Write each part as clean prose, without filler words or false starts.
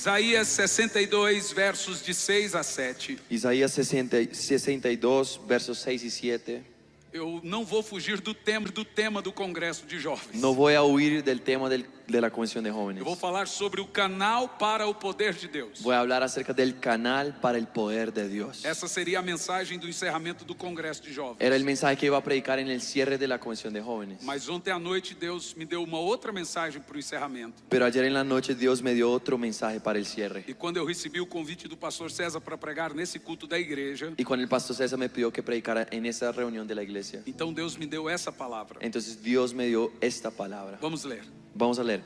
Isaías 62, versos de 6 a 7. Isaías 62, versos 6 y 7. Eu não vou fugir do tema do Congresso de Jovens. No voy a huir del tema de la Convención de Eu Jóvenes. vou falar sobre o canal para o poder de Deus. Voy a hablar acerca del canal para el poder de Dios. Essa seria a mensagem do encerramento do Congresso de Jovens. Era el mensaje que iba a predicar en el cierre de la Convención de Jóvenes. Mas ontem à noite Deus me deu uma outra mensagem para o encerramento. Pero ayer en la noche Dios me dio otro mensaje para el cierre. E quando eu recebi o convite do pastor César para pregar nesse culto da igreja, Y cuando el pastor César me pidió que predicara en esa reunión de la iglesia, então Deus me deu essa palavra. entonces Dios me dio esta palabra. Vamos ler. Vamos a leer.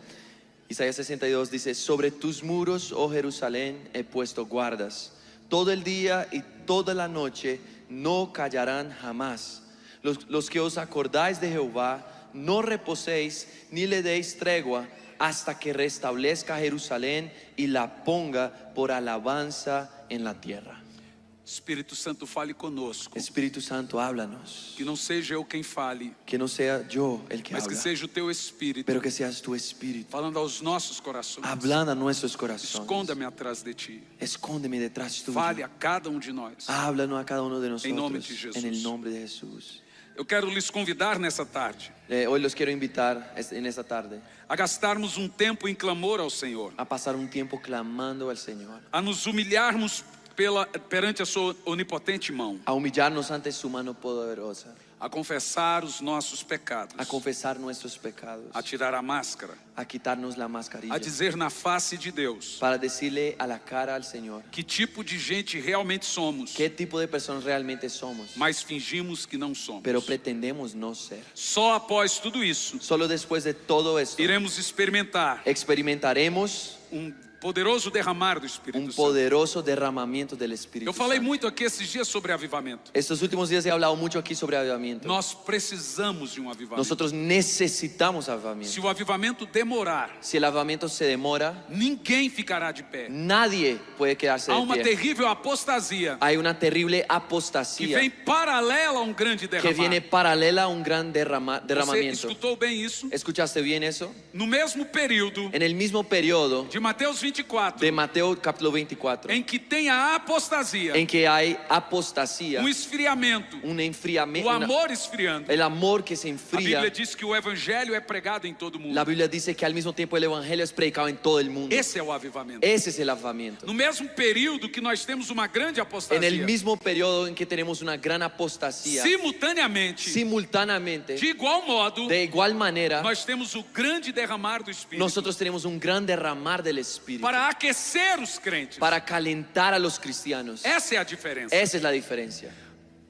Isaías 62 dice: sobre tus muros, oh Jerusalén, he puesto guardas. Todo el día y toda la noche no callarán jamás. Los que os acordáis de Jehová, no reposéis ni le deis tregua hasta que restablezca Jerusalén y la ponga por alabanza en la tierra. Espírito Santo, fale conosco. Espíritu Santo, háblanos. Que não seja eu quem fale, Que no sea yo el que mas que habla, seja o teu Espírito pero que seas tu Espíritu falando aos nossos corações. hablando a nuestros corazones. Esconda-me atrás de ti. Escóndeme detrás tuyo. Fale a cada um de nós. Háblanos a cada uno de nosotros. nome de Jesús. En el nombre de Jesús. Eu quero lhes convidar nessa tarde Hoy los quiero invitar en esta tarde a gastarmos um tempo em clamor ao Senhor, a pasar un tiempo clamando al Señor, a nos humilharmos perante a sua onipotente mão, a humillarnos ante su mano poderosa, a confessar os nossos pecados, a confesar nuestros pecados, a tirar a máscara, a quitarnos la mascarilla, a dizer na face de Deus para decirle a la cara al Señor que tipo de gente realmente somos, qué tipo de personas realmente somos, mas fingimos que não somos. pero pretendemos no ser. Só após tudo isso Solo después de todo esto iremos experimentar experimentaremos poderoso derramar do Espírito un Santo. poderoso derramamiento del Espíritu Eu falei Santo. muito aqui esses dias sobre avivamento. Estos últimos días he hablado mucho aquí sobre avivamiento. Nós precisamos de um avivamento. Nosotros necesitamos Se avivamiento. o avivamento demorar, Si el avivamiento se demora, ninguém ficará de pé. nadie puede quedarse Há de uma pie. terrível apostasia Hay una terrible que apostasía vem paralela a um grande que derramar. viene paralela a un gran Você derramamiento. escutou bem isso? ¿Escuchaste bien eso? No mesmo período En el mismo periodo de Mateus 24, de Mateo capítulo 24, em que tem a apostasia, en que hay apostasía, esfriamento, un enfriamiento, o amor esfriando. el amor que se A enfría. Bíblia diz que o evangelho é pregado em todo mundo. La Biblia dice que al mismo tiempo el evangelio es predicado en todo el mundo. Esse é o avivamento. Ese es el avivamiento. No mesmo período que nós temos uma grande En apostasia, el mismo periodo en que tenemos una gran apostasía, simultaneamente, simultáneamente, de igual modo, de igual manera, nós temos o grande derramar do Espírito nosotros tenemos un gran derramar del Espíritu para aquecer os crentes. para calentar a los cristianos. Essa é a diferença. Esa es la diferencia.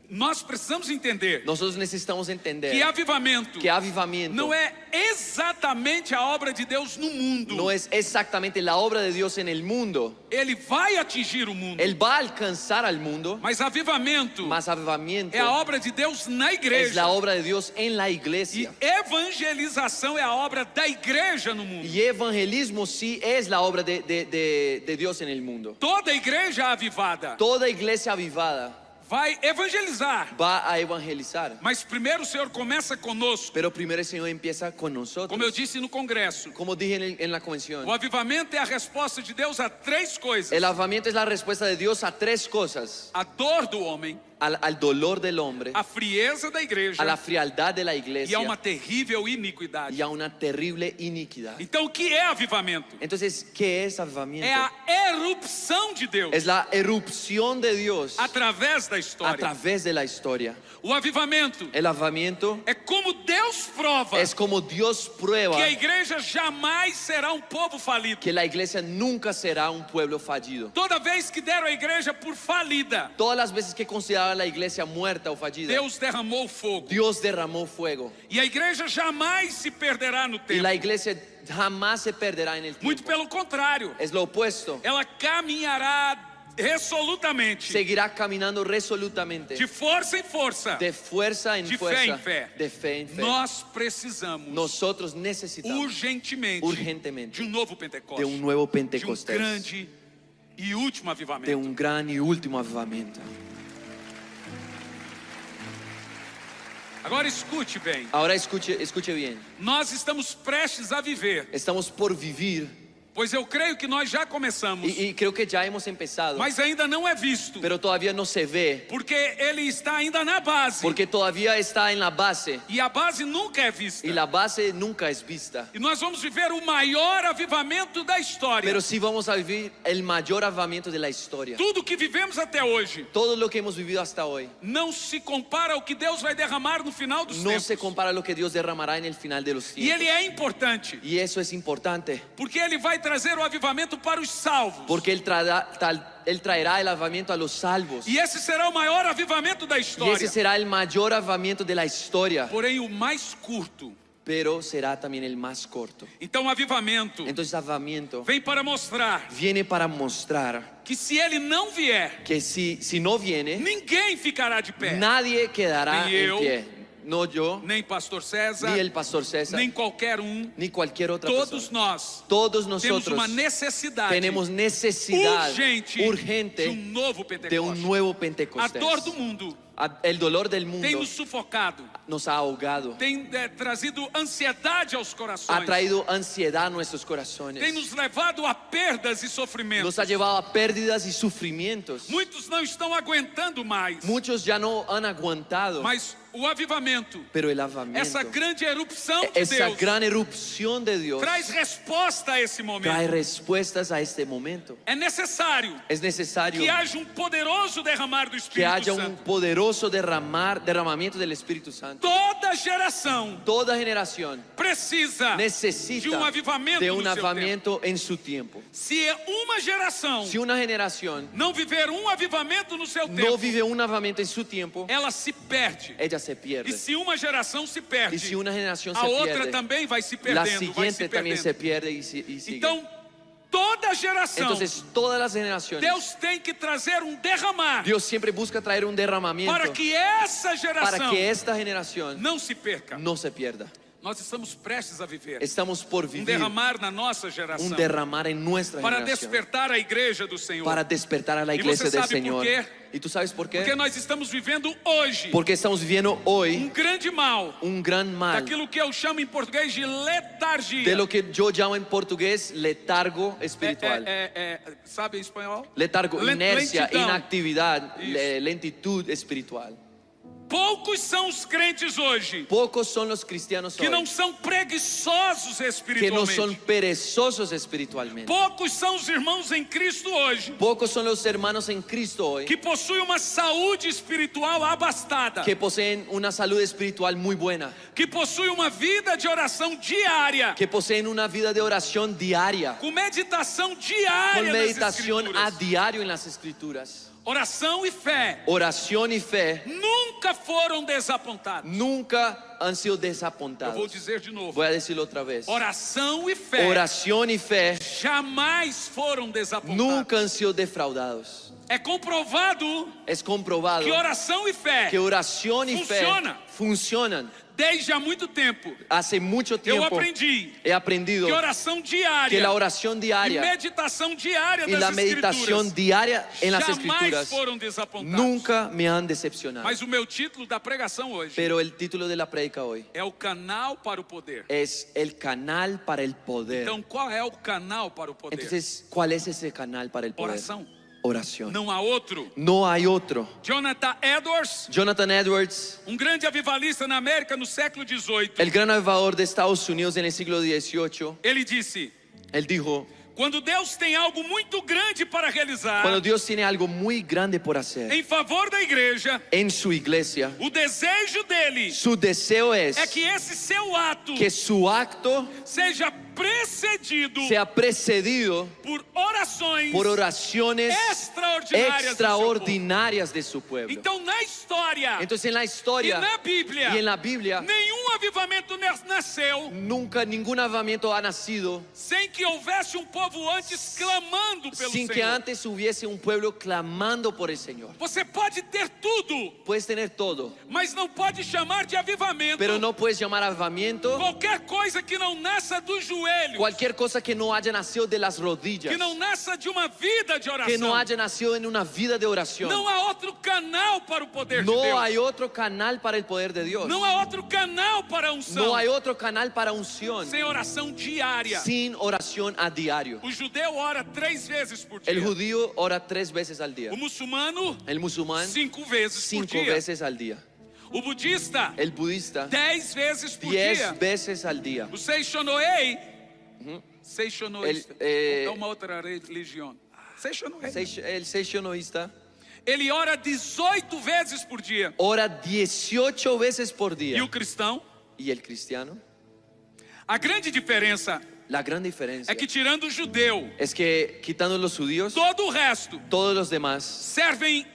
Nós precisamos entender Nosotros necesitamos entender que avivamento que avivamiento não é exatamente a obra de Deus no mundo. no es exactamente la obra de Dios en el mundo. Ele vai atingir o mundo, Él va a alcanzar al mundo, mas avivamento mas avivamiento é a obra de Deus na es igreja. la obra de Dios en la E iglesia. evangelização é a obra da igreja no mundo. Y evangelismo sí es la obra de Dios en el mundo. Toda igreja avivada Toda iglesia avivada vai evangelizar, va a evangelizar. mas primeiro o Senhor começa conosco. Pero primero el Señor empieza con nosotros. Como eu disse no congresso, Como dije en la convención, o avivamento é a resposta de Deus a três coisas: el avivamiento es la respuesta de Dios a tres cosas: a dor do homem, al dolor del hombre, a frieza da igreja a la frialdad de la e iglesia a uma terrível iniquidade. y a una terrible iniquidad. Então o que é avivamento? Entonces, ¿qué es avivamiento? É a erupção de Deus Es la erupción de Dios através da a história. través de la historia. O avivamento El avivamiento é como Deus prova es como Dios prueba que a igreja jamais será um povo falido. que la iglesia nunca será un pueblo fallido. Toda vez que deram a igreja por falida, Todas las veces que consideraban la iglesia muerta o fallida, Deus derramou fogo. Dios derramó fuego. E a igreja jamais se perderá no Y tempo. la iglesia jamás se perderá en el Muito tiempo. pelo contrário, Es lo opuesto. ela caminhará resolutamente, Seguirá caminando resolutamente, de força em força. de fuerza en de fuerza, fé em fé. de fe en fe. Nós precisamos Nosotros necesitamos urgentemente urgentemente de um novo Pentecostes, de un nuevo de um Pentecostés, grande e último de avivamento. un gran y último avivamiento. Agora escute bem, Ahora escuche bien. nós estamos prestes a viver Estamos por vivir Pois eu creio que nós já começamos, Y creo que ya hemos empezado, mas ainda não é visto, pero todavía no se ve, porque ele está ainda na base, porque todavía está en la base e a base nunca é vista. y la base nunca es vista. E nós vamos viver o maior avivamento da história. Pero sí vamos a vivir el mayor avivamiento de la historia. Tudo que vivemos até hoje Todo lo que hemos vivido hasta hoy não se compara ao que Deus vai derramar no final dos no tempos. se compara a lo que Dios derramará en el final de los E tiempos. ele é importante, Y eso es importante, porque ele vai trazer o avivamento para os salvos. porque Él traerá el avivamiento a los salvos. E esse será o maior avivamento da Y ese história. será el mayor avivamiento de la historia, Porém, o mais curto. pero será también el más corto. Então, o avivamento Entonces, avivamiento vem para mostrar viene para mostrar que se ele não vier, que si no viene, ninguém ficará de pé. nadie quedará Ni en eu, pie. No yo, Nem pastor César, ni el pastor César, nem qualquer ni cualquier otra Todos persona. nós Todos temos nosotros uma necessidade tenemos necesidad urgente de urgente novo de Pentecostes. un nuevo A Pentecostés. dor do mundo El dolor del mundo tem nos sufocado, nos ha ahogado, tem trazido ansiedade aos ha corações, traído ansiedad a nuestros tem corazones, nos levado a perdas e sofrimentos. nos ha llevado a pérdidas y sufrimientos. Muitos não estão aguentando mais, Muchos ya no han aguantado, mas o avivamento, pero el avivamiento, essa grande erupção de esa Deus, gran erupción de Dios, traz resposta a esse trae momento. respuestas a este momento. É necessário Es necesario que haja poderoso derramar do que Espírito haya un Santo. poderoso derramamiento del Espíritu Santo. Toda geração Toda generación precisa de necesita avivamento de no un seu tempo. avivamiento en su tiempo. Se uma geração Si una generación não viver avivamento no seu no tempo, vive un avivamiento en su tiempo, ela se perde. ella se E pierde. se uma geração se Y perde, si una generación a se outra pierde, também vai se la perdendo, vai se siguiente también se perdendo. pierde y sigue. Então, toda geração, Entonces, todas las generaciones, Deus tem que trazer derramar Dios siempre busca traer un derramamiento para que essa para geração que esta generación não se perca. no se pierda. Nós estamos prestes a viver Estamos por vivir derramar na nossa geração un derramar en nuestra para generación despertar a igreja do Senhor. para despertar a la Y iglesia você del sabe por Señor. qué? ¿Y tú sabes por Porque qué? nós estamos vivendo hoje Porque estamos viviendo hoy grande mal un gran mal daquilo que eu chamo em português de letargia. de lo que yo llamo en portugués letargo espiritual. Sabe em espanhol? Letargo, inercia, lentidão. inactividad, Isso. lentitud espiritual. Poucos são os crentes hoje Pocos son los cristianos que não hoy são preguiçosos que no espiritualmente. son perezosos espiritualmente. Poucos são os irmãos em Cristo hoje Pocos son los hermanos en Cristo hoy que possuem uma saúde espiritual abastada, que poseen una salud espiritual muy buena, que possuem uma vida de oração diária, que poseen una vida de oración diaria, com meditação con diária nas meditación a Escrituras. diario en las escrituras. Oração e fé Oración y fe nunca foram desapontados. nunca han sido Eu vou desapontados. dizer de novo. Voy a decirlo otra vez. Oração e fé Oración y fe jamais foram desapontados. nunca han sido defraudados. É comprovado Es comprobado que oração e fé que oración y fe Funciona. funcionan. desde há muito tempo. Hace mucho Eu tiempo aprendi he aprendido que oração diária que la oración e diaria meditação diária y das la meditación Escrituras diaria en las jamais escrituras foram desapontados. nunca me han decepcionado. Mas o meu título da pregação hoje Pero el título de la prédica hoy é o canal para o poder. es el canal para el poder. Então, qual é o canal para o poder? Entonces, ¿cuál es ese canal para el poder? Oração. Oración. Não há outro. No hay otro. Jonathan Edwards, Jonathan Edwards, grande avivalista na América no século XVIII, el gran avivador de Estados Unidos en el siglo XVIII, ele disse: él dijo: quando Deus tem algo muito grande para realizar cuando Dios tiene algo muy grande por hacer em favor da igreja, en su iglesia, o desejo dele su deseo es é que esse seu ato que su acto seja precedido sea precedido por orações por oraciones extraordinarias de su pueblo. Então, na história Entonces, en la e historia na Bíblia, y en la Biblia, nenhum avivamento nasceu nunca ningún avivamiento ha nacido sem que houvesse povo antes clamando pelo sin que Senhor. antes hubiese un pueblo clamando por el Señor. Você pode ter tudo, Puedes tener todo, mas não pode chamar de avivamento pero no puedes llamar avivamiento qualquer coisa que não nasça dos joelhos, cualquier cosa que no haya nacido de las rodillas, que não nasça de uma vida de oração. que no haya nacido en una vida de oración. Não há outro canal para o poder de No Deus. hay otro canal para el poder de Dios. Não há outro canal para unção No hay otro canal para unción sem oração diária. sin oración a diario. O judeu ora 3 vezes por dia. El judío ora 3 veces al día. O muçulmano, El musulmán 5 vezes por 5 dia. veces al día. O budista, El budista 10 vezes por dia. 10 veces al día. O Seishonoei, Seishonoista, é uma outra religião. Seishonoei. El sessionoísta Ele ora 18 vezes por dia. ora 18 veces por E día. o cristão? Y el cristiano, A grande diferença la gran diferencia é que, tirando o judeu, es que quitando los judíos, todo o resto todos los demás servem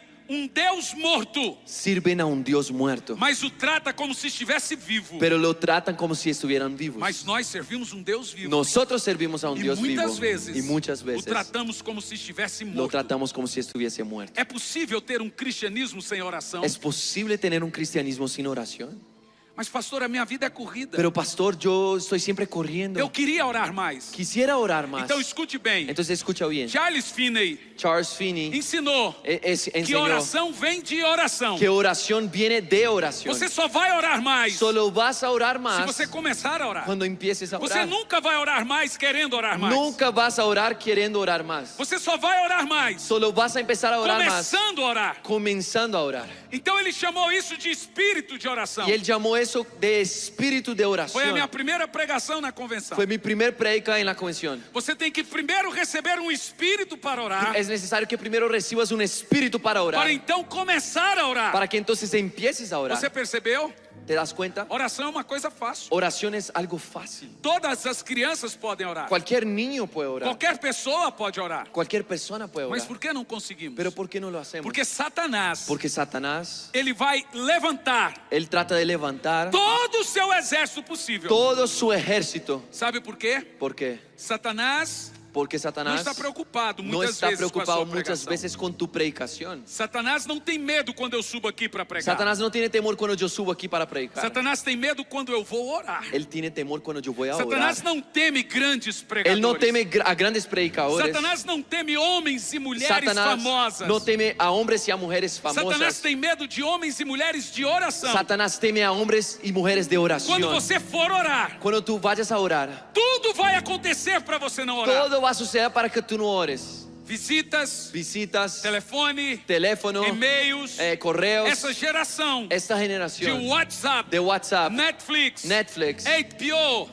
Deus morto, sirven a un Dios muerto, mas o trata como se estivesse vivo. pero lo tratan como si estuvieran vivos. Mas nós servimos Deus vivo. Nosotros servimos a un E Dios vivo muitas vezes, y muchas o veces tratamos como se estivesse lo morto. tratamos como si estuviese muerto. É possível ter cristianismo sem oração? ¿Es posible tener un cristianismo sin oración? Mas pastor, a minha vida é corrida. Pero pastor, yo estoy siempre corriendo. Eu queria orar mais. Quisiera orar más. Então escute bem. Entonces escucha bien. Charles Finney Charles Finney ensinou que enseñó oração vem de oração. que oración viene de oración. Você só vai orar mais Solo vas a orar se más você começar a orar. cuando empieces a Você orar. nunca vai orar mais querendo orar mais. Nunca vas a orar queriendo orar más. Você só vai orar mais Solo vas a empezar a orar más começando a orar. comenzando a orar. Então ele chamou isso de espírito de oração. Y él llamó eso de espíritu de Foi a oración. minha primeira pregação na convenção. Fue mi primer predica en la convención. Você tem que primeiro receber espírito para orar, Es necesario que primero recibas un espíritu para orar, para então começar a orar. para que entonces empieces a orar. Você percebeu? ¿Te das cuenta? Oração é uma coisa fácil. Oración es algo fácil. Todas as crianças podem orar. Cualquier niño puede orar. Qualquer pessoa pode orar. Cualquier persona puede Mas orar. por que não conseguimos? Pero ¿por qué no lo hacemos? Porque Satanás, Porque Satanás, ele vai levantar él trata de levantar todo o seu exército possível. todo su ejército. Sabe por quê? ¿Por qué? Satanás Porque não Satanás está preocupado no muitas está vezes com a preocupado sua muchas pregação. veces con tu predicación. Satanás não tem medo quando eu subo aqui para pregar. Satanás no tiene temor cuando yo subo aquí para predicar. Satanás tem medo quando eu vou orar. Él tiene temor cuando yo voy a orar. Satanás não teme grandes pregadores. Él no teme a grandes predicadores. Satanás não teme homens e mulheres Satanás famosas. no teme a hombres y a mujeres Satanás famosas. tem medo de homens e mulheres de oração. Satanás teme a hombres y mujeres de oración. Quando você for orar, Cuando tú vayas a orar, tudo vai acontecer para você não orar. todo va a suceder para que tú no ores. Visitas, Visitas, telefone, teléfono, e-mails. correos. Essa geração Esta de generación WhatsApp, de WhatsApp, Netflix, Netflix, HBO,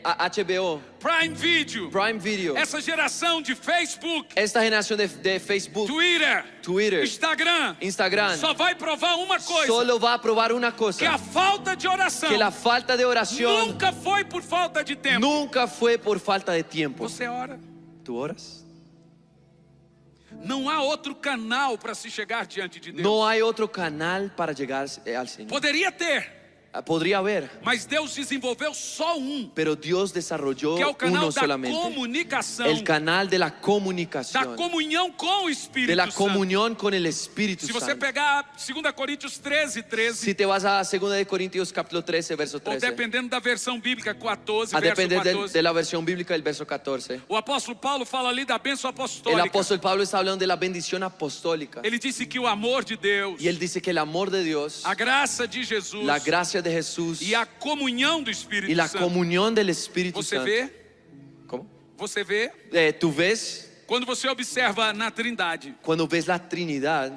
HBO, Prime Video. Prime Video. Essa geração de Facebook, Esta generación de Facebook, Twitter, Instagram, só vai provar uma coisa: solo va a probar una que cosa, a falta de oração que la falta de oración nunca foi por falta de tempo. nunca fue por falta de tiempo. Você ora. ¿Tú oras? Não há outro canal para se chegar diante de Deus. No hay otro canal para llegar al Señor. Poderia ter, Podría haber, mas Deus desenvolveu só pero Dios desarrolló que é o canal uno da solamente. comunicação, El canal de la da comunicación, comunhão com o Espírito de la Santo. comunión con el Espíritu Se você Santo. pegar 2 Coríntios 13, Si te vas a 2 de Corintios capítulo 13, verso ou 13, dependendo da versão bíblica, 14, a verso depender 14, de la versión bíblica del verso 14, o apóstolo Paulo fala ali da bênção el apostólica. apóstol Pablo está hablando de la bendición apostólica. Ele disse que o amor de Deus, Y él dice que el amor de Dios, a graça de Jesus la gracia de Jesús e a comunhão do Espírito y la Santo. comunión del Espíritu Você Santo. vê? ¿Cómo? Você vê? Tú ves, Quando você observa na Trindade, cuando ves la Trinidad,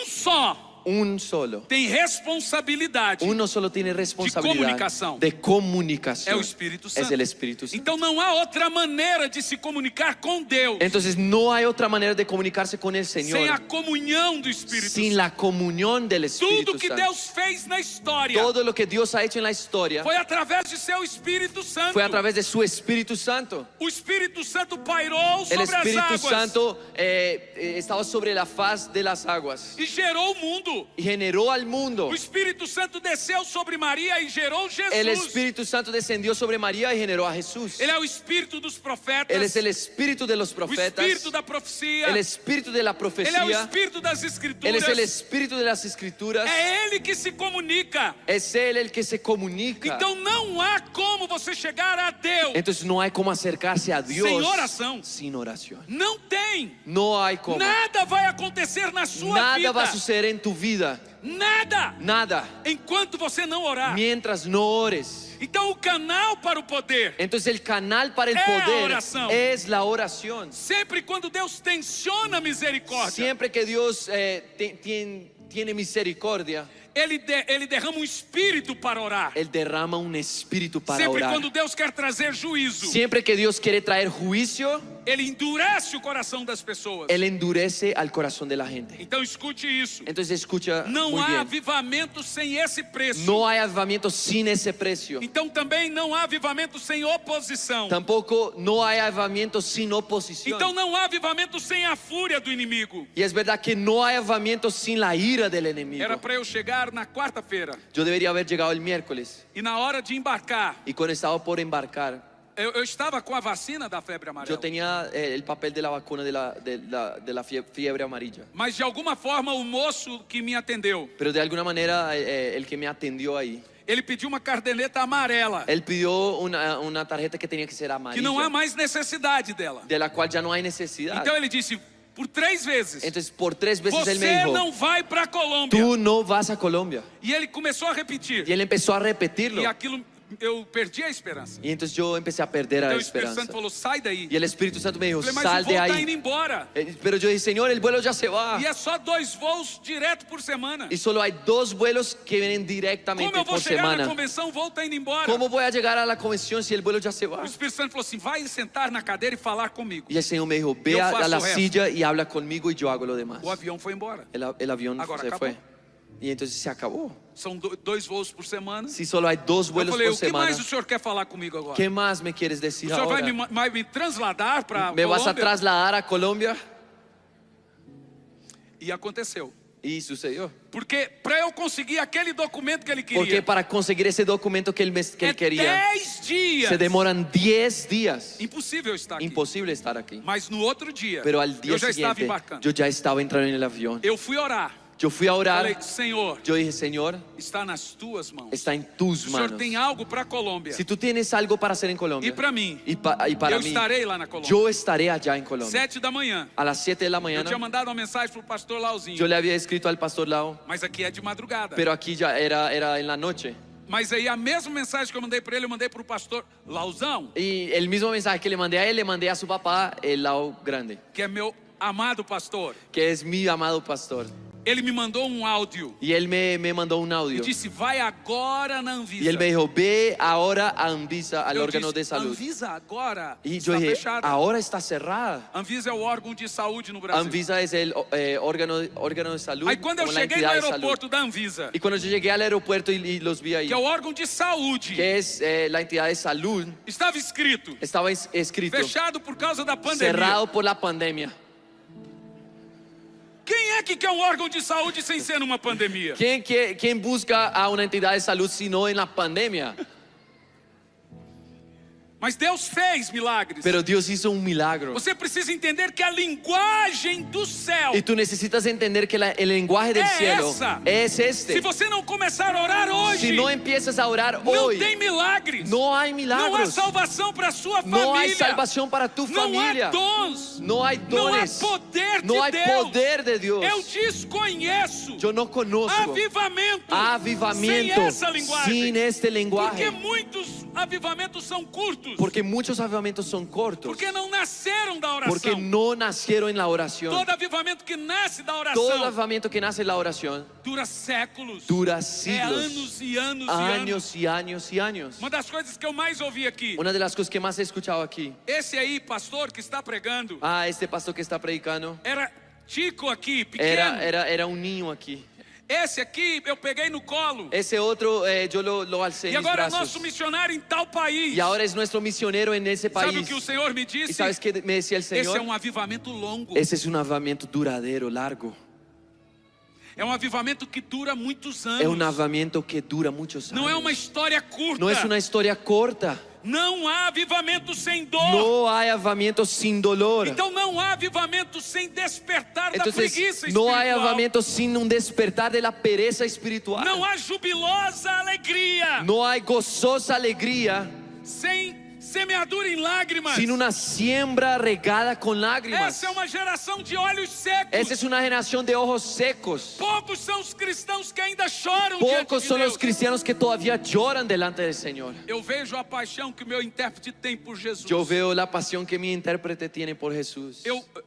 só un solo. tem responsabilidade. Uno solo tiene responsabilidad comunicação. de É comunicación. o Espírito Santo. Es el Espíritu Santo. Então não há outra maneira de se comunicar com Deus Entonces no hay otra manera de comunicarse con el sem a Señor comunhão do Espírito sin Santo. la comunión del Espíritu Tudo que Santo. Deus fez na história Todo lo que Dios ha hecho en la historia foi através de seu Espírito Santo. fue a través de su Espíritu Santo. O Espírito Santo pairou El sobre as Espíritu águas Santo estaba sobre la faz de las aguas e gerou o mundo. y generó al mundo. O Espírito Santo desceu sobre Maria e gerou Jesus. El Espíritu Santo descendió sobre María y generó a Jesús. Ele é o Espírito dos profetas. Él es el Espíritu de los o profetas, Espírito da profecia. el Espíritu de la Ele é o profecía, Espírito das Él Escrituras. es el Espíritu de las Escrituras, É Ele que se comunica. es Él el que se comunica. Então não há como você chegar a Deus. Entonces no hay como acercarse a Dios Sem oração. sin oración. Não tem. No hay como. Nada vai acontecer na sua Nada vida va a suceder en tu vida, Nada! nada, Enquanto você não orar. mientras no ores. Então o canal para o poder, Entonces el canal para el Es la poder oración. es la oración. sempre quando Deus tensiona a misericórdia, Siempre que Dios tiene misericordia, Ele derrama um espírito para orar. Él derrama un espíritu para Sempre orar. quando Deus quer trazer juízo, Siempre que Dios quiere traer juicio, Ele endurece o coração das pessoas. Él endurece al corazón de la gente. Então escute isso. Entonces escucha Não muy há bien. avivamento sem esse preço. No hay avivamiento sin ese precio. Então também não há avivamento sem oposição. Tampoco no hay avivamiento sin oposición. Então não há avivamento sem a fúria do inimigo. Y es verdad que no hay avivamiento sin la ira del enemigo. Era para eu chegar na quarta-feira Yo debería haber llegado el miércoles e na hora de embarcar, y cuando estaba por embarcar, eu estava com a vacina da febre yo amarela. tenía el papel de la vacuna de la fiebre amarilla. Mas de alguma forma o moço que me atendeu, Pero de alguna manera el que me atendió ahí, ele pediu uma cardeneta amarela, él pidió una tarjeta que tenía que ser que não há amarilla, mais necessidade dela. de la cual ya no hay necesidad. Então ele disse, por 3 vezes, Entonces por 3 veces él me você dijo, não vai para a Colômbia. tú no vas a Colombia. E ele começou a repetir. Y él empezó a repetirlo. E aquilo, eu perdi a esperança. Y entonces yo empecé a perder Então la o Espírito esperanza. Santo falou, sai daí. Y el Espíritu Santo me dijo, Eu falei, mas sal o de voo está indo ahí. embora. Pero yo dije, Señor, el vuelo ya se va. E é só 2 voos direto por semana. Y solo hay 2 vuelos que vienen Como directamente eu vou por chegar na semana. convenção, o voo está indo embora. ¿Cómo voy a llegar a la convención si el vuelo ya se va? O Espírito Santo falou assim, vai sentar na cadeira e falar comigo. Y el Señor me dijo, ve Yo a faço la o resto. silla y habla conmigo y yo hago lo demás. O avião foi embora. El avión Agora se acabou. fue. Y entonces se acabó. São 2 voos por semana. Si solo hay 2 Eu vuelos falei, por o que semana, mais o senhor quer falar comigo agora? ¿qué más me quieres O decir senhor ahora? vai me transladar para ¿Me vas a Colômbia? trasladar a Colombia? E aconteceu. Y sucedió. Porque para eu conseguir aquele documento que ele Porque queria, para conseguir ese documento que él quería, 10 dias. se demoran 10 días. Impossível estar aqui. Imposible estar aquí. Mas no outro dia, Pero al día eu já estava siguiente, embarcando. yo ya estaba entrando en el avión. Eu fui orar. Yo fui a orar. Falei, Senhor, Yo dije, Señor, está nas tuas mãos. está en tus O senhor manos. tem algo para a Colômbia. Si tú tienes algo para hacer en Colombia, E para mim, y para eu mí, estarei lá na Colômbia. yo estaré allá en Colombia. 7 da manhã. A las 7 de la Eu mañana, tinha mandado uma mensagem pro pastor Lauzinho. yo le había escrito al pastor Lau, Mas aqui é de madrugada. pero aquí ya era en la noche. Mas aí a mesma mensagem que eu mandei para ele, eu mandei pro pastor Lauzão, Y el mismo mensaje que le mandé a él, le mandé a su papá, el Lau grande, que é meu amado pastor. que es mi amado pastor. Ele me mandou um áudio Y él me mandó un e audio. disse, vai agora na Anvisa. Y él me dijo, ve ahora a Anvisa, al Eu órgano disse, de salud. Anvisa agora Y yo está dije, fechada. ahora está cerrada. Anvisa é o órgão de saúde no Brasil. Anvisa es el órgano de salud, Aí quando eu como la cheguei no entidad de salud. aeroporto da Anvisa, Y cuando yo llegué al aeropuerto y los vi ahí, que é o órgão de saúde, que es la entidad de salud, estava escrito, estaba escrito, fechado por causa da pandemia. cerrado por la pandemia. Quem é que quer um órgão de saúde sem ser numa pandemia? ¿Quién busca a una entidad de salud si no en la pandemia? Mas Deus fez milagres. Pero Dios hizo un milagro. Você precisa entender que a linguagem do céu, Y tú necesitas entender que el lenguaje del cielo es se este. você não começar a orar hoje, Si no empiezas a orar não hoy, tem milagres. no hay Não há milagros. salvação para a sua No hay família. salvación para tu Não há familia. dons. No hay Não há dones. poder No de hay Deus. poder de Dios. Eu desconheço Yo no conozco avivamento, avivamiento sem essa linguagem. sin este Porque lenguaje. muitos avivamentos são curtos. Porque muchos avivamientos son cortos. Porque não nasceram da oração. Porque no nacieron en la oración. Todo avivamento que nasce da oração Todo avivamiento que nace en la oración dura séculos. dura É siglos, anos e anos e anos. años y años y años. Uma das coisas que eu mais ouvi aqui. Una de las cosas que más he escuchado aquí, Esse aí, pastor que está pregando, este pastor que está predicando, era Tico aqui, pequeno. era un niño aquí. Esse aqui eu peguei no colo. Ese otro yo lo alcé E en mis agora é brazos. nosso missionário em tal país. Y ahora es nuestro misionero en ese Sabe o país. que o Senhor me ¿Y disse? sabes qué me decía el Esse é Señor? avivamento longo. Ese es un avivamiento duradero, largo. É avivamento que dura muitos anos. Es un avivamiento que dura muchos Não é años. uma história curta. No es una historia corta. Não há avivamento sem dor. No hay avivamiento sin dolor. Então não há avivamento sem despertar da preguiça Entonces no hay espiritual. avivamiento sin un despertar de la pereza espiritual. Não há jubilosa alegria No hay gozosa alegría sem semeadura em lágrimas. sino una siembra regada con lágrimas. Essa é uma geração de olhos secos. Esa es una generación de ojos secos. Poucos são os cristãos que ainda choram diante Pocos de son Deus. los cristianos que todavía lloran delante del Señor. Eu vejo a paixão que o meu intérprete tem por Jesus. Yo veo la pasión que mi intérprete tiene por Jesús.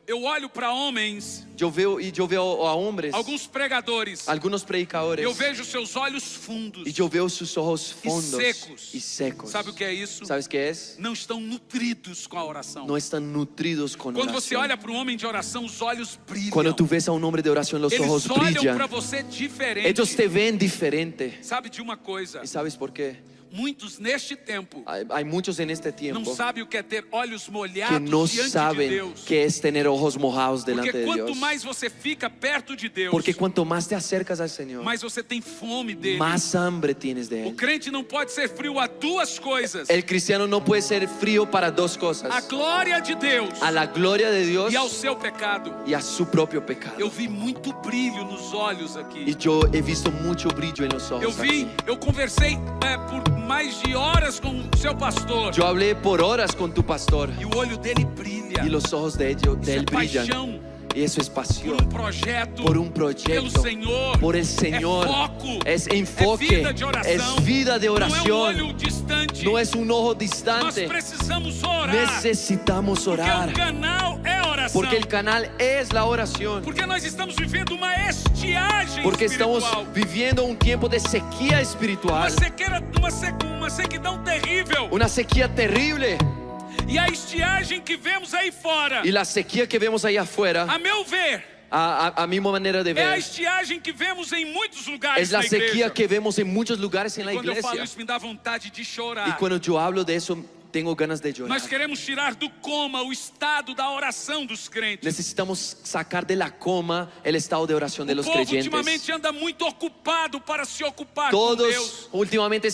Eu olho para homens, Yo veo a hombres, alguns pregadores. algunos predicadores, Eu vejo seus olhos fundos y yo veo sus ojos e fondos secos. y secos. Sabe o que é isso? ¿Sabes qué es? Não estão nutridos com a oração. No están nutridos con Quando você oración. olha para um homem de oração, os olhos brilham. Cuando tú ves a un hombre de oración, los ojos Eles olham brillan. para você diferente. Ellos te ven diferente. Sabe de uma coisa? ¿Y sabes por qué? Muitos neste tempo Hay muchos en este não tiempo sabem o que é ter olhos que molhados no diante de saben Deus. qué es tener ojos mojados delante Porque de quanto Dios. mais você fica perto de Deus, Porque cuanto más te acercas al Señor, mais você tem fome dele. más hambre tienes de O Él. crente não pode ser frio a duas coisas: El cristiano no puede ser frío para dos a cosas: glória de Deus a la gloria de Dios e ao seu pecado. y a su propio pecado. Eu vi muito brilho nos olhos aqui. Y yo he visto mucho brillo en los Eu ojos aquí. eu conversei por mais de horas com o seu pastor. Yo hablé por horas con tu pastor E o olho dele brilha. y los ojos de Isso é él brillan. paixão Y eso es por pasión projeto, por un pelo proyecto, Senhor. por el Señor. É foco, Es é enfoque, vida de oração. es vida de Não é um oración. olho distante. No es un ojo Nós distante. precisamos orar. Necesitamos Porque orar. o canal é oração. Porque el canal es la oración. Porque nós estamos vivendo uma estiagem Porque estamos espiritual. viviendo un tiempo de sequía espiritual. Uma sequidão terrível. Una sequía terrible. E a estiagem que vemos aí fora, Y la sequía que vemos ahí afuera, a meu ver, a mi manera de é a ver, estiagem que vemos em muitos lugares es la na igreja. sequía que vemos en muchos lugares en la Quando eu falo iglesia. isso, me dá vontade de chorar. Y cuando yo hablo de eso, tengo ganas de llorar. Nós queremos tirar do coma o estado da oração dos crentes. Necesitamos sacar de la coma el estado de oración de O los povo creyentes. ultimamente anda muito ocupado para se ocupar com Todos Deus. últimamente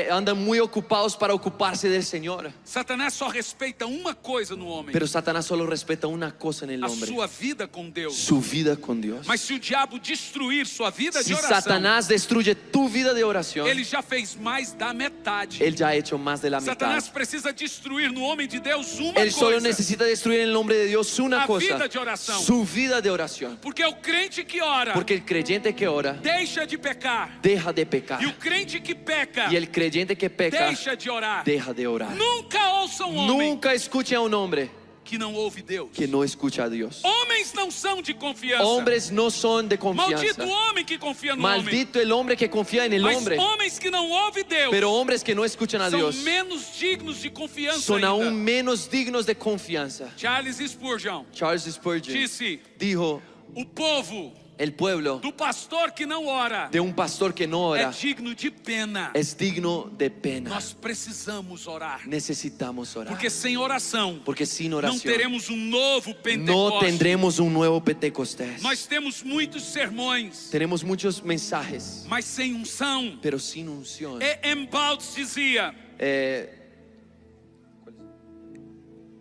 andan muy ocupados para ocuparse del Señor. Satanás só respeita uma coisa no homem: Pero Satanás solo respeta una cosa en el a hombre: sua vida com Deus. su vida con Dios. Mas se o diabo destruir sua vida Si de oração, Satanás destruye tu vida de oración, ele já fez mais da metade. él ya ha hecho más de la mitad. Satanás precisa destruir no homem de Deus uma Él solo coisa: necesita destruir en el nombre de Dios una a cosa: vida de oração. su vida de oración. Porque o crente que ora Porque el creyente que ora deixa de pecar, deja de pecar, e o crente que peca y el creyente que peca deixa de orar. deja de orar. Nunca ouça um homem Nunca escuche a un hombre que não ouve Deus. que no escucha a Dios. Homens não são de confiança. Hombres no son de confianza. Maldito homem que confia no homem. Maldito el hombre que confía en el Mas hombre. homens que não ouvem Deus Pero hombres que no escuchan a são Dios menos dignos de confiança son ainda. aún menos dignos de confianza. Charles Spurgeon Charles Spurgeon disse: dijo: o povo el pueblo do pastor que não ora de un pastor que no é ora digno de pena. es digno de pena. Nós precisamos orar. Necesitamos orar. Porque sem oração Porque sin não oración teremos um novo no Pentecostes. tendremos un nuevo Pentecostés. Nós temos muitos sermões, Tenemos muchos mensajes, mas sem unção. pero sin unción. E.M. Baltz dizia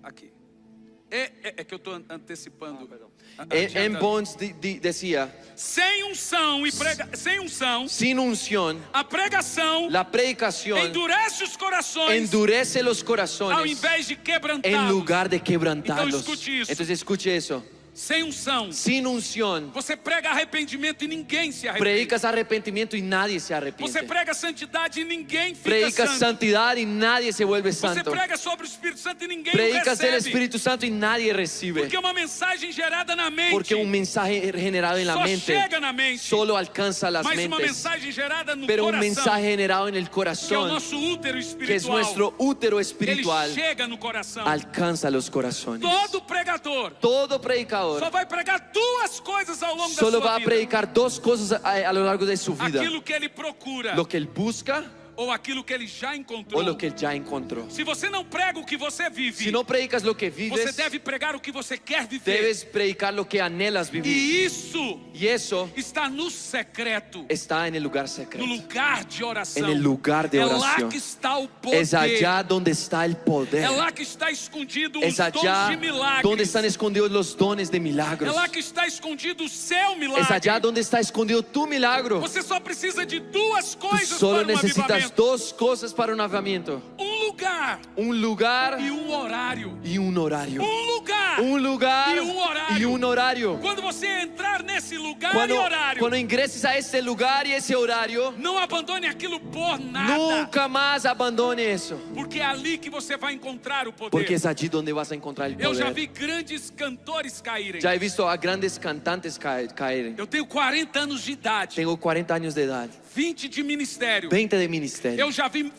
aqui. É que eu estou antecipando. En Bones decía: Sem unção e sem unção, sin unción, a pregação la predicación endurece os corações endurece los ao corazones invés de en quebrantá-los. lugar de quebrantarlos. Então, escute isso. Entonces escuche eso. Sem unção, Sin unción, você prega arrependimento e ninguém se arrepende. predicas arrepentimiento y nadie se Você arrepiente. prega santidade e ninguém fica Predicas santo. santidad y nadie se vuelve Você santo. prega sobre o Espírito Santo e ninguém o Predicas del recebe. Espíritu Santo y nadie recibe. Porque uma mensagem gerada na mente Porque un mensaje generado en la só mente chega na mente, solo alcanza las mas uma mentes. mensagem gerada no Pero un coração, mensaje generado en el que é o corazón, nosso útero que es espiritual, nuestro útero ele espiritual, chega no coração. alcanza los corazones. Todo pregador Todo só predicador vai pregar duas coisas ao longo solo da va sua a vida: predicar dos cosas a lo largo de su vida: aquilo que ele procura lo que él busca ou aquilo que ele já o encontrou. lo que él ya encontró. Se você não prega o que você vive, Si no predicas lo que você vives, deve pregar o que você quer viver. debes predicar lo que anhelas vivir. E isso Y eso está no secreto, está en el lugar no secreto, lugar de oração. en el lugar de É lá oración. que está o poder. Es allá donde está el poder. É lá que está escondido os Es dons allá de milagres. donde están escondidos los dones de É milagros. lá que está escondido o seu milagre. Es allá donde está escondido tu milagro. Você só precisa de duas Tú coisas solo para um necesitas avivamento: dos cosas para un avivamiento: um lugar un lugar e um horário. y un horario. Lugar Un lugar e um horário. y un horario. Quando você entrar nesse lugar Cuando, e horário, cuando ingreses a ese lugar y esse horario, não abandone aquilo por nada. nunca más abandone eso. Porque é ali que você vai encontrar o poder. Porque es allí donde vas a encontrar el Eu já poder. vi grandes cantores caírem. Ya he visto a grandes cantantes caer. Eu tenho 40 anos de idade, Tengo 40 años de edad, 20 de ministério. 20 de ministerio. Eu já vi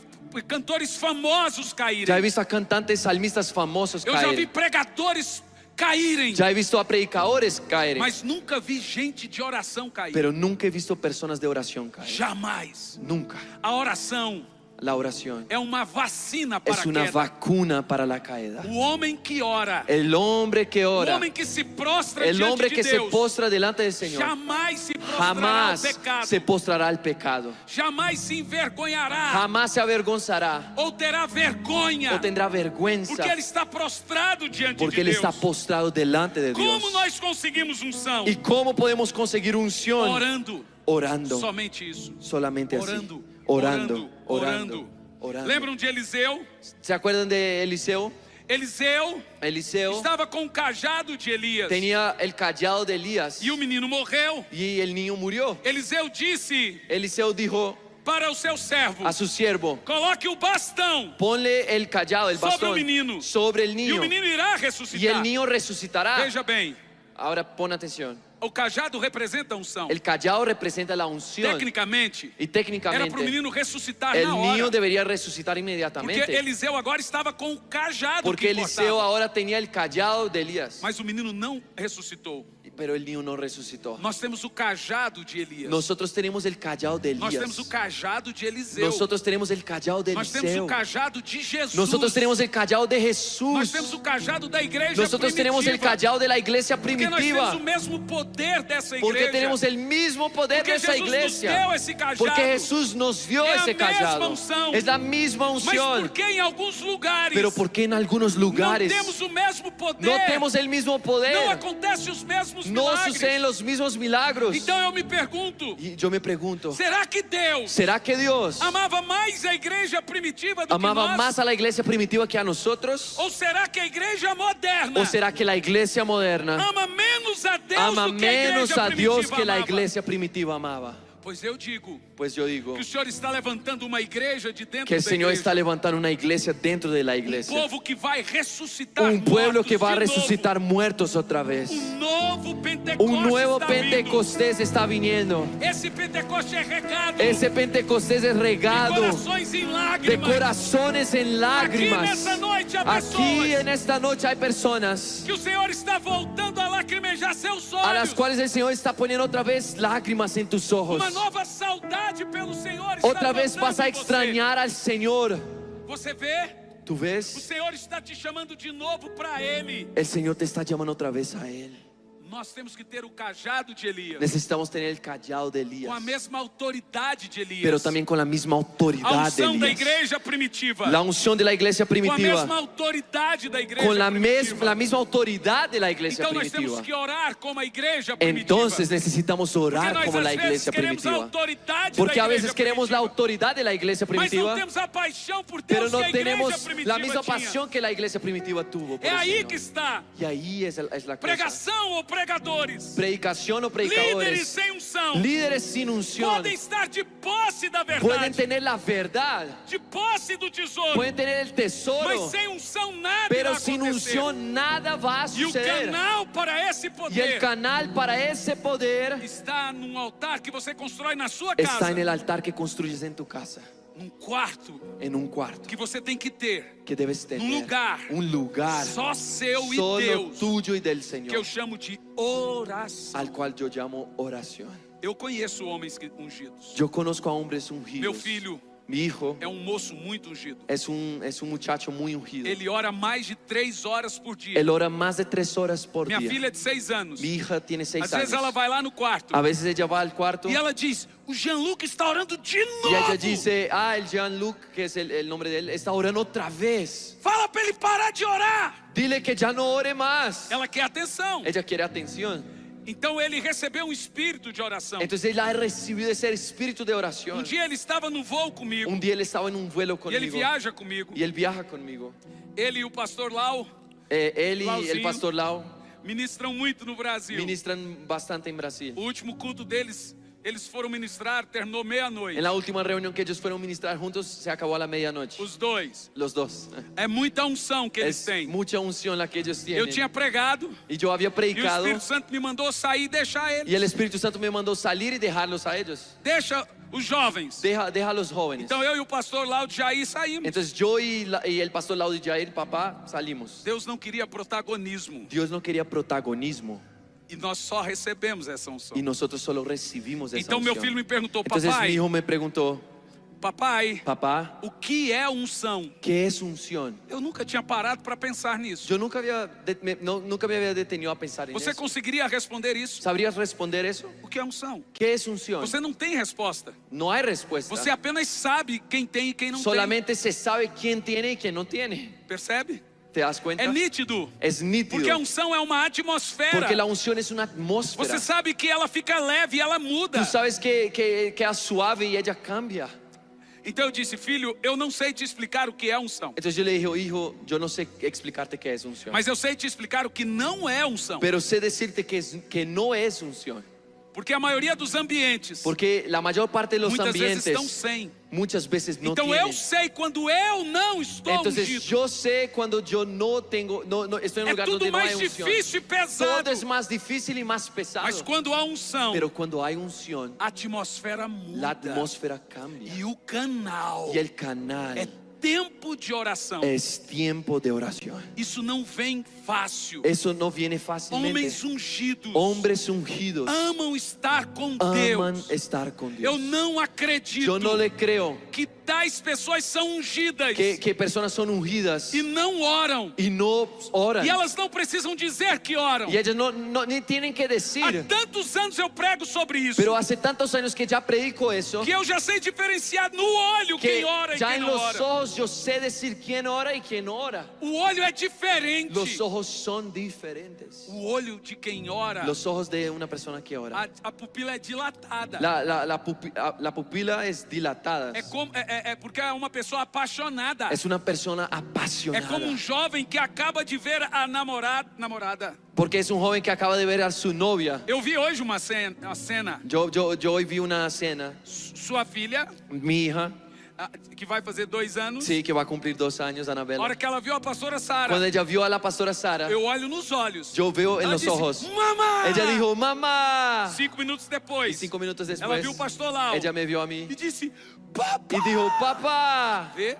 cantores famosos Ya he caírem. visto a cantantes salmistas famosos Eu já vi caer. pregadores caírem. Ya he visto a predicadores caer. Mas nunca vi gente de oração cair. Pero nunca he visto personas de oración caer. Jamais. Nunca. A oração La oración é uma vacina para es a una queda. vacuna para la caída. O homem que ora, El hombre que o ora, homem que se prostra el diante hombre de que se Deus, postra delante del Señor, jamais se prostrará ao jamás pecado, se postrará al pecado. jamais se envergonhará Jamás se avergonzará ou terá vergonha, o tendrá vergüenza porque ele está prostrado diante porque de ele Deus. está postrado delante de Dios. Como nós conseguimos unção? ¿Y cómo podemos conseguir unción? Orando, Orando. somente isso. Solamente así. Orando, Orando, orando, orando. Lembram de Eliseu? ¿Se acuerdan de Eliseo? Eliseu Eliseo estava com o cajado de Elias tenía el callado de Elías e o menino morreu. y el niño murió. Eliseu disse Eliseo dijo para o seu servo: a su siervo: coloque o bastão ponle el callado, el sobre bastón, o menino, sobre el e niño o menino irá y el ressuscitar. niño resucitará. Veja bem, Ahora pon atención. o cajado representa a unção. El callado representa la unción Tecnicamente, y era para o técnicamente menino ressuscitar el na niño hora. debería resucitar Porque inmediatamente. Eliseu agora estava com o cajado Porque que Eliseo importava. ahora tenía el callado de Elías, Mas o menino não ressuscitou. pero el niño no resucitó. Nós temos o cajado de Elias. Nosotros tenemos el callado de Nós temos o Elías. cajado de Eliseu. Nosotros tenemos el callado de Nós temos o Eliseo. cajado de Jesus. Nosotros tenemos el callado de Nós Jesús. temos o cajado da igreja Nosotros tenemos el primitiva. callado de la iglesia Porque nós temos primitiva. o mesmo poder dessa Porque igreja. tenemos el mismo poder Porque de esa Jesus nos iglesia. deu esse cajado. Porque Jesús nos dio É a ese mesma callado. unção. Es la misma Mas unción. por que em alguns lugares Pero ¿por qué en algunos não lugares temos o mesmo poder? no tenemos el mismo Não poder? acontecem os mesmos No milagres. suceden los mismos milagros. Então eu me pergunto, Y yo me pregunto, será que Deus ¿será que Dios amava mais a igreja primitiva do amaba que nós? más a la iglesia primitiva que a nosotros? Ou será que a igreja moderna ¿O será que la iglesia moderna ama menos a Deus ama do que a igreja menos a Dios primitiva que la amava? iglesia primitiva amaba? Pois eu digo Pues yo digo que o Senhor está levantando uma igreja de dentro que el da Señor igreja. está levantando una iglesia dentro de la iglesia. Povo que vai ressuscitar Un pueblo mortos que va a de novo. resucitar muertos otra vez. Novo Pentecostes Un nuevo está vindo. Pentecostés está viniendo. Esse Pentecostes é regado Ese Pentecostés es de regado corações em de lágrimas. corazones en lágrimas. nessa noite há Aquí pessoas en esta noche hay personas que o Senhor está voltando a lacrimejar seus olhos. a las cuales el Señor está poniendo otra vez lágrimas en tus ojos. Uma nova saudade pelo Senhor está Otra vez voltando vas a em extrañar al Señor. Você vê? ¿Tú O ves? Senhor está te chamando de novo para Ele. El Señor te está llamando otra vez a Él. Nós temos que ter o cajado de Elias, Necesitamos tener el callado de com a Elías, mesma autoridade de Elias, pero también con la misma a autoridad de unção da Elías. igreja primitiva, La unción de la iglesia com a mesma primitiva, autoridade da igreja con la primitiva. misma autoridad de la iglesia Então nós temos primitiva. que orar como a igreja primitiva. Entonces necesitamos Porque orar nós como às la vezes iglesia queremos a primitiva. autoridade Porque da a igreja veces queremos la primitiva, autoridad de la iglesia mas não primitiva, temos a paixão por pero Deus no que a igreja tenemos primitiva la misma tinha. pasión que la iglesia primitiva tuvo por É el aí Señor. que está. Y ahí es la cosa. Pregação ou pregadores, Predicación o líderes predicadores, sem unção, líderes sin unción, podem estar de posse da pueden verdade, tener la verdad, de posse do tesouro, pueden tener el mas tesoro, sem unção nada pero irá sin acontecer. unción nada va a E o suceder. canal para esse Y el poder canal para ese poder está num altar que você constrói na sua está casa, en el altar que construyes en tu casa, num quarto en un cuarto que você tem que ter, que debes tener, lugar un lugar só seu e solo Deus, tuyo y del que eu Señor, chamo de oração. al cual yo llamo oración. Eu conheço homens ungidos. Yo conozco a hombres Meu ungidos. filho Mi hijo é moço muito ungido. es un muchacho muy ungido. Ele ora mais de 3 horas por dia. Él ora más de 3 horas por Minha día. filha é de 6 anos. Mi hija tiene 6 Às vezes ela años. vai lá no quarto A veces ella va al cuarto e ela diz: o Jean-Luc está orando de y ella novo. dice, el Jean-Luc, que es el nombre de él, está orando otra vez. Fala para ele parar de orar. Dile que ya no ore más. Ela quer atenção. Ella quiere atención. Então ele recebeu um espírito de oração. Entonces él ha recibido ese espíritu de Um oración. dia ele estava no voo comigo. Un día él estaba en un vuelo E ele conmigo viaja comigo. y él viaja conmigo. Ele e o pastor Lau Él y el Lauzinho pastor Lau ministram muito no Brasil. ministran bastante en Brasil. O último culto deles, eles foram ministrar, terminou meia-noite. En la última reunión que ellos fueron a ministrar juntos, se acabó a la medianoche. Os dois. Los dos. É muita unção que eles Es têm. mucha unción la que ellos Eu tienen. tinha pregado Y yo había e o predicado Espírito Santo me mandou sair e deixar y eles. el Espíritu Santo me mandó salir y dejarlos a ellos. Deixa os jovens. Deja a los jóvenes. Então eu e o pastor Lau de Jair saímos. Entonces yo y el pastor Laudio Jair, papá, salimos. Deus não queria protagonismo. Dios no quería protagonismo E nós só recebemos essa unção. y nosotros solo recibimos esa Então meu unción. filho me perguntou, Entonces mi papai, hijo me preguntó, papai, papá, o que é unção? ¿qué es unción? Eu nunca tinha parado para pensar nisso. Yo nunca nunca me había detenido a pensar en Você eso. conseguiria responder isso? ¿Sabrías responder eso? O que é unção? ¿Qué es unción? Você não tem resposta. No hay respuesta. Você apenas sabe quem tem e quem não Solamente se sabe quién tiene y quién no tiene. tem. Percebe? ¿Te das cuenta? É nítido. Es nítido. Porque a unção é uma atmosfera. Porque la unción es una atmósfera. Você sabe que ela fica leve e ela muda. Tú sabes que es suave y ella cambia. Então eu disse, filho, eu não sei te explicar o que é unção. Entonces yo le dije, hijo, yo no sé explicarte qué es unción. Mas eu sei te explicar o que não é unção. Pero sé decirte que no es unción. Porque a maioria dos ambientes Porque la mayor parte de los muitas vezes estão ambientes sem. muchas veces no Então tienen. eu sei quando eu não estou Entonces ungido. yo sé cuando yo no tengo, no estoy en un É lugar tudo donde no hay mais unción. difícil e pesado. Todo es más difícil y más pesado. Mas quando há unção, Pero cuando hay unción, a atmosfera muda. la atmósfera cambia. E o canal Y el canal é tempo de oração. es tiempo de oración. Isso não vem fácil. Eso no viene fácilmente. Homens ungidos Hombres ungidos amam estar com aman Deus. estar con Eu Dios. não acredito Yo no le creo que tais pessoas são ungidas que personas son ungidas e não oram. y no oran. E elas não precisam dizer que oram. Y ellas ni tienen que Há decir. tantos anos eu prego sobre isso, Pero hace tantos años que ya predico eso, que eu já sei diferenciar no olho que quem ora e ya quem en não los ora. ojos yo sé decir quién ora y quién no ora. O olho é diferente. Los ojos son diferentes. O olho de quem ora, Los ojos de una persona que ora. a pupila é dilatada. La pupila es dilatada. É porque é uma pessoa apaixonada. Es una persona É apasionada. como um jovem que acaba de ver a namorada. Porque es un joven que acaba de ver a su novia. Eu vi hoje uma cena. Yo hoy vi una cena. Sua filha, Mi hija, que vai fazer 2 anos, sí, que va a cumplir 2 años, a Anabela. hora que ela viu a pastora Sara, Cuando ella vio a la pastora Sara, eu olho nos olhos. yo veo en Ela los disse, ojos. Mamá! Ella dijo, mamá. 5 minutos Y depois, 5 minutos ela después, viu o pastor Lau ella me vio a mí e disse, papai! y dijo, papá. Vê?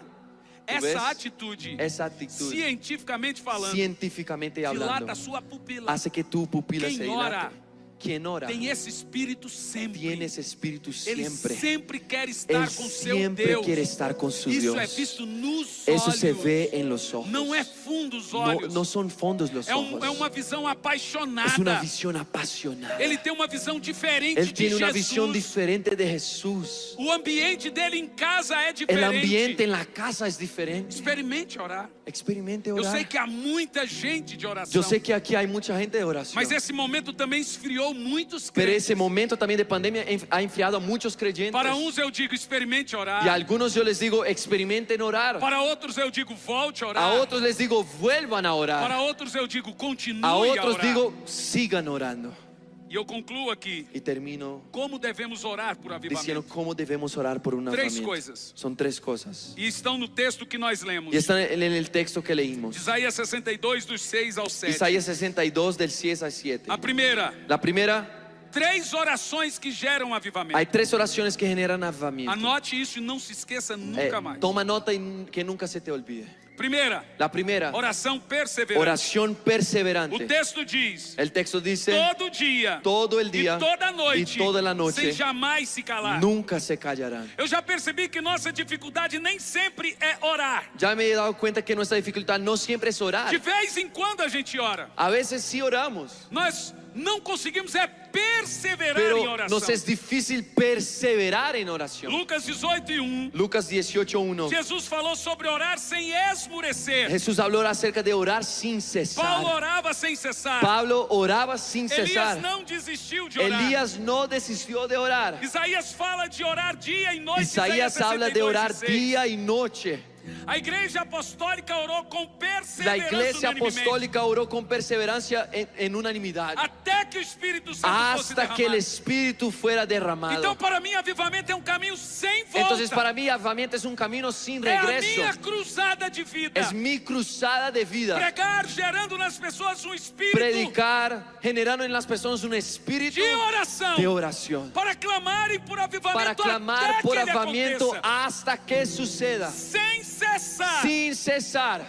ves? Essa atitude, Esa actitud, cientificamente falando, científicamente hablando, dilata a sua pupila. hace que tu pupila Quem se ora, dilate. Quien ora Tem esse espírito sempre. tiene ese espíritu Ele siempre. sempre quer estar Él com seu siempre Deus. quiere estar con su Isso Dios. é visto nos Eso olhos. se ve en los ojos. Não é fundo os No, olhos. no son fondos los É ojos. uma visão Es una apaixonada. visión apasionada. Ele tem uma visão diferente Él de tiene una Jesus. visión diferente de Jesús. O ambiente dele em casa é El diferente. ambiente en la casa es diferente. Experimente orar. Experimente Eu orar. sei que há muita gente de oração. Yo sé que aquí hay mucha gente de oración. Mas esse momento também esfriou muitos Pero crentes. ese momento también de pandemia ha enfriado a muchos creyentes. Para uns eu digo, experimente orar. Y a algunos yo les digo, experimenten orar. Para outros eu digo, volte a orar. A otros les digo, vuelvan a orar. Para outros eu digo, continue A otros orar. digo, sigan orando. E eu concluo aqui. Y termino Como devemos orar por diciendo avivamento? cómo debemos orar por un Tres avivamiento. coisas. Son 3 cosas. E estão no texto que nós lemos. Y están en el texto que leímos. Isaías 62, dos 6 ao 7. Isaías 62 del 6 al 7. A primeira, La primera, 3 orações que geram avivamento. hay 3 oraciones que generan avivamiento. Anote isso e não se esqueça nunca mais. Toma nota y que nunca se te olvide. Primeira, La primera, oração perseverante. oración O perseverante. texto diz: El texto dice, todo dia, todo el día e toda noite, y toda la noche, sem jamais se calar. nunca se callarán. Eu já percebi que nossa dificuldade nem sempre é orar. Ya me he dado cuenta que nuestra dificultad no siempre es De orar. vez em quando a gente ora. A veces sí oramos. Nós não conseguimos é perseverar em pero oração. nos es difícil perseverar en oración. Lucas 18:1. Lucas 18:1. Jesus falou sobre orar sem esmurecer. Jesús habló acerca de orar sin cesar. Paulo orava sem cessar. Pablo oraba sin Elias cesar. não desistiu de orar. Elías no desistió de orar. Isaías fala de orar dia e noite. Isaías habla de orar 62:6. día y noche. A igreja apostólica orou com La perseverança iglesia unanimemente, apostólica oró con perseverancia en unanimidad até que o Espírito Santo fosse hasta que el derramado. Espíritu fuera derramado. Então, para mim, avivamento é um caminho sem volta. Entonces para mí avivamiento es un camino sin É a regreso. minha cruzada de vida. Es mi cruzada de vida. Pregar gerando nas pessoas um espírito Predicar generando en las personas un espíritu de oração, de oración. para clamarem por avivamento, Para clamar até por que ele avivamiento aconteça, hasta que suceda. sem cessar. Sin cesar.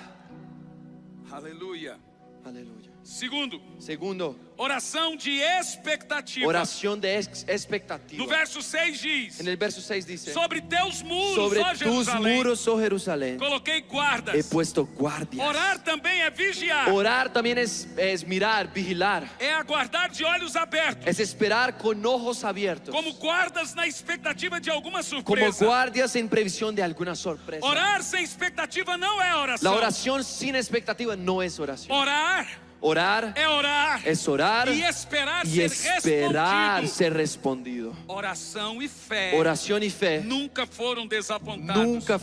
Aleluia. Aleluya. Segundo, oração de expectativa. Oración de No expectativa. verso 6 diz: En el verso 6 dice: sobre teus muros, sobre ó tus Jerusalém, muros, oh Jerusalén, coloquei guardas. he puesto guardias. Orar também é vigiar, Orar también es mirar, vigilar. é aguardar de olhos abertos, Es esperar con ojos abiertos. como guardas na expectativa de alguma Como surpresa. guardias en previsión de alguna sorpresa. Orar sem expectativa não é oração. La oración sin expectativa no es oración. Orar Orar é orar es orar e esperar y ser esperar respondido. ser respondido. Oração e fé Oración y fe nunca foram desapontados. nunca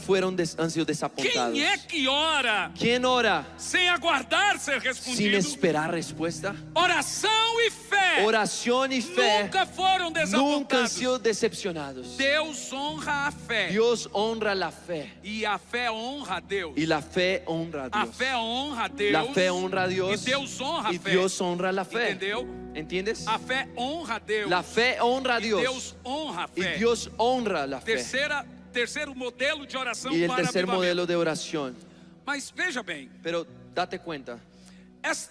han sido desapontados. Quem é que ora ¿Quién ora sem aguardar ser sin respondido? esperar respuesta? Oração e fé Oración y fe nunca foram nunca han desapontados. sido decepcionados. Deus honra a fé Dios honra la fe e a fé honra a Deus. y la fe honra a A Dios. fé honra a Deus. La fe honra a E Dios Deus honra a y fé. Dios honra la fe. Entendeu? ¿Entiendes? A fé honra a Deus. La fe honra a E Dios Deus honra a y fé. Dios honra la fe. Terceiro modelo de oração Y el para tercer avivamento. modelo de oración. Mas veja bem, Pero date cuenta,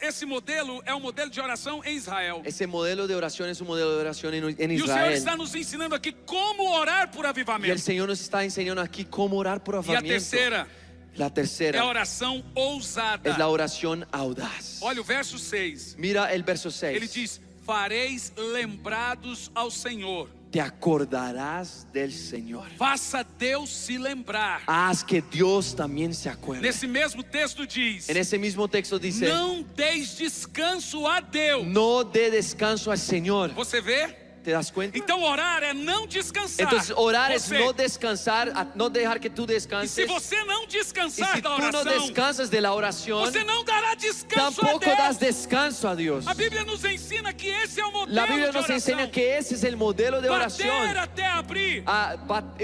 esse modelo é um modelo de oração em Israel. ese modelo de oración es un modelo de oración en E o Senhor Israel. está nos ensinando aqui como orar por Y el avivamento. Señor nos está enseñando aquí cómo orar por E a avivamiento. terceira La é a tercera oração ousada. es la oración audaz. Olha o verso 6. Mira el verso Ele 6. diz: fareis lembrados ao Senhor. Te acordarás del Señor. Faça Deus se lembrar. Haz que Dios también se acuerde. Nesse mesmo texto diz: En ese mismo texto dice: não deis descanso a Deus. no dé descanso al Señor. Você vê? ¿Te das cuenta? Então orar é não descansar. Entonces orar es Você- no descansar, no dejar que tú E se descanses. você não Y descansar si da tú no oração, descansas de la oración, você não dará descanso a tampoco Deus. das descanso a Dios. A Bíblia nos ensina que esse é o modelo La Biblia de nos oração. enseña que ese es el modelo de Bater oración. até abrir.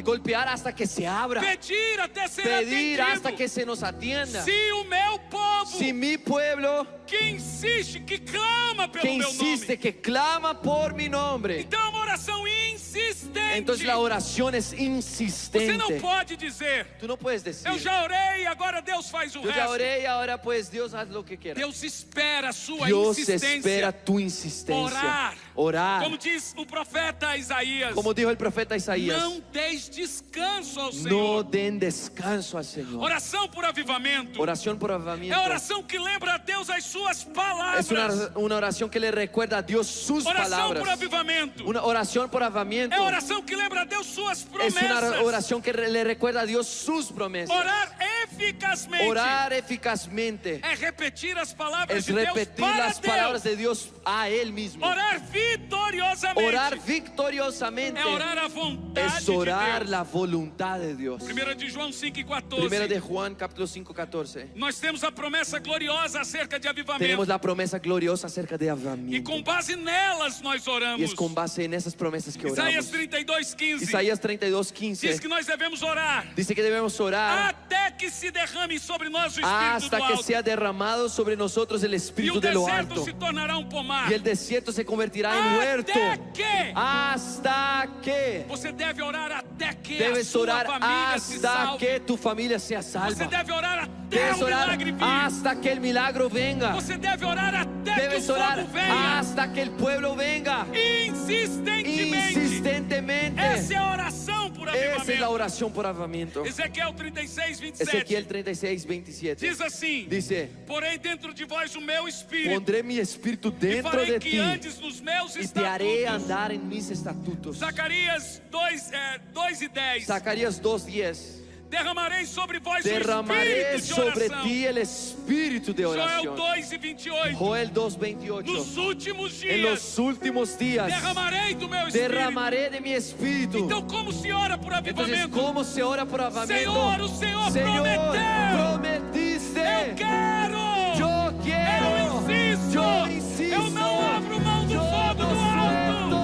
Golpear hasta que se abra. Pedir até ser Pedir atendido. hasta que se nos atienda. Se o meu povo Si mi pueblo que insiste, que clama pelo que meu insiste, nome. que clama por mi nombre, Então é uma oração insistente. entonces la oración es Você insistente. não pode dizer: Tú no puedes decir: eu já orei, agora Deus faz o yo ya resto. oré y ahora pues Dios haz lo que quiera. Deus espera a sua Dios insistência. espera tu insistencia. Orar. Orar. Como diz o profeta Isaías: Como dijo el profeta Isaías: não deis descanso ao no Senhor. den descanso al Señor. Oração por avivamento Oración por é avivamiento. oração que lembra a Deus as suas palavras. Es una oración que le recuerda a Dios sus Oração por palabras. avivamento Una oración por avivamiento. é oração que lembra a Deus suas Es promessas. una oración que le recuerda a Dios sus promesas. Orar eficazmente Orar eficazmente é repetir as palavras es de Deus repetir para las palabras Deus. de Dios a Él mismo. Orar vitoriosamente Orar victoriosamente é orar a vontade es orar de Deus. la voluntad de Dios. 1 de João 5:14. Primera de Juan capítulo 5:14. Nós temos a promessa gloriosa acerca de avivamento. Tenemos la promesa gloriosa acerca de E avivamiento. com base nelas nós oramos. Y es con base en esas promesas que Isaías oramos. 32:15 Isaías diz 32:15 que nós devemos orar dice que debemos orar até que se derrame sobre nós o Espírito hasta do que alto. sea derramado sobre nosotros el E Espíritu o de lo deserto alto. se tornará um pomar. Y el desierto se convertirá en huerto. Até que Hasta que você debe orar até que a debes sua orar família se hasta salve. que tu familia sea Você salva. deve orar até até Debes o orar milagre vir. hasta que el milagro venga. Você deve orar até que o Debes orar fogo venha. hasta que el pueblo venga. Insistentemente. Insistentemente. Essa é a oração por Esa es la avivamento. oración por avivamiento. Ezequiel 36, 27. Ezequiel 36, 27. Diz assim: Dice: porém dentro de vós o meu espírito, pondré mi espíritu e dentro farei de que ti andes nos meus y te haré estatutos. andar en mis estatutos. Zacarias 2, 2 e 10. Zacarías 2:10. Derramarei sobre vós o Derramaré espírito de sobre oração. ti el espíritu de Joel oración. 2 e 28. Joel 2:28. Nos últimos En dias los últimos días derramarei do meu espírito. derramaré de mi espíritu. Então como se ora por Entonces, avivamento? ¿cómo se ora por avivamiento? Senhor, o Senhor Señor, prometeu. prometiste. Eu quero. Yo quiero. Eu insisto. Yo insisto. Eu não abro mão do Yo fogo no do alto. suelto.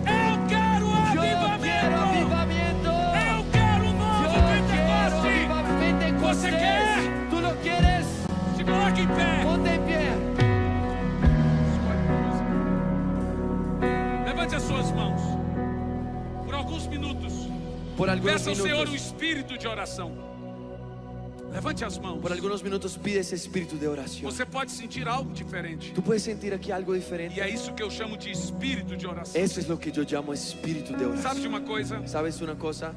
Eu quero Yo quiero avivamento. avivamiento. Eu quero um novo Yo quiero Pentecoste. avivamiento. Você quer? ¿Tú lo quieres? Se coloque em pé. Ponte en pie. Levante as suas mãos. Por alguns minutos. Por algunos Peça ao Senhor um minutos. espírito de oração. Levante as mãos. Por algunos minutos pide ese espíritu de oración. Você pode sentir algo diferente. Tú puedes sentir aquí algo E diferente. é isso que eu chamo de espírito de oração. Eso es lo que yo llamo espíritu de Sabe de oración. uma coisa? ¿Sabes una cosa?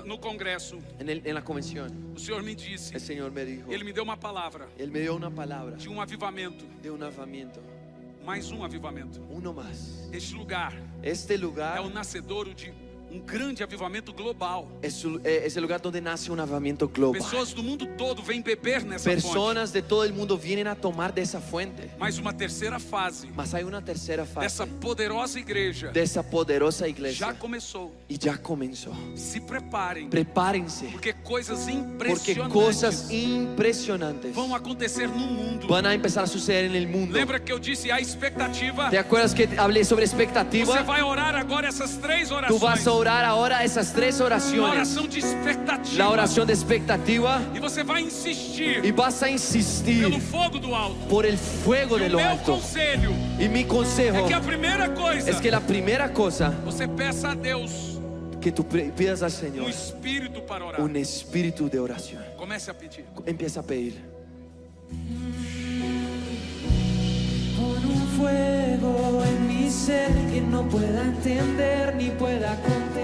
No congresso, En la convención, o Senhor me disse, el Señor me dijo, Ele me deu uma palavra Él me dio una palabra de um avivamento, de un avivamiento. mais um avivamento. Uno más. Este lugar Este é lugar o nascedouro de um grande avivamento global. es el lugar donde nace un avivamiento global. Pessoas do mundo todo vêm beber nessa fonte. Personas de todo el mundo vienen a tomar de esa fuente. Mas uma terceira fase Mas hay una tercera fase dessa poderosa igreja de esa poderosa já iglesia começou. y ya comenzó. Se preparem, Prepárense, porque coisas porque cosas impressionantes impresionantes vão acontecer no mundo. van a empezar a suceder en el mundo. Lembra que eu disse a expectativa? ¿Te acuerdas que hablé sobre Você expectativa? vai orar agora essas três Tú orações. vas a orar ahora esas tres Uma oraciones. oração de expectativa. La oración de expectativa, E você vai insistir y vas a pelo insistir fogo do alto. por el fuego E de o lo meu alto. conselho Y mi consejo é que a primeira coisa es que la primera cosa você peça a Deus que tú pidas al um Señor, espírito para orar. un espíritu de oración. Comece a pedir. Empieza a pedir. Pon un fuego en mi ser que no pueda entender ni pueda comprender.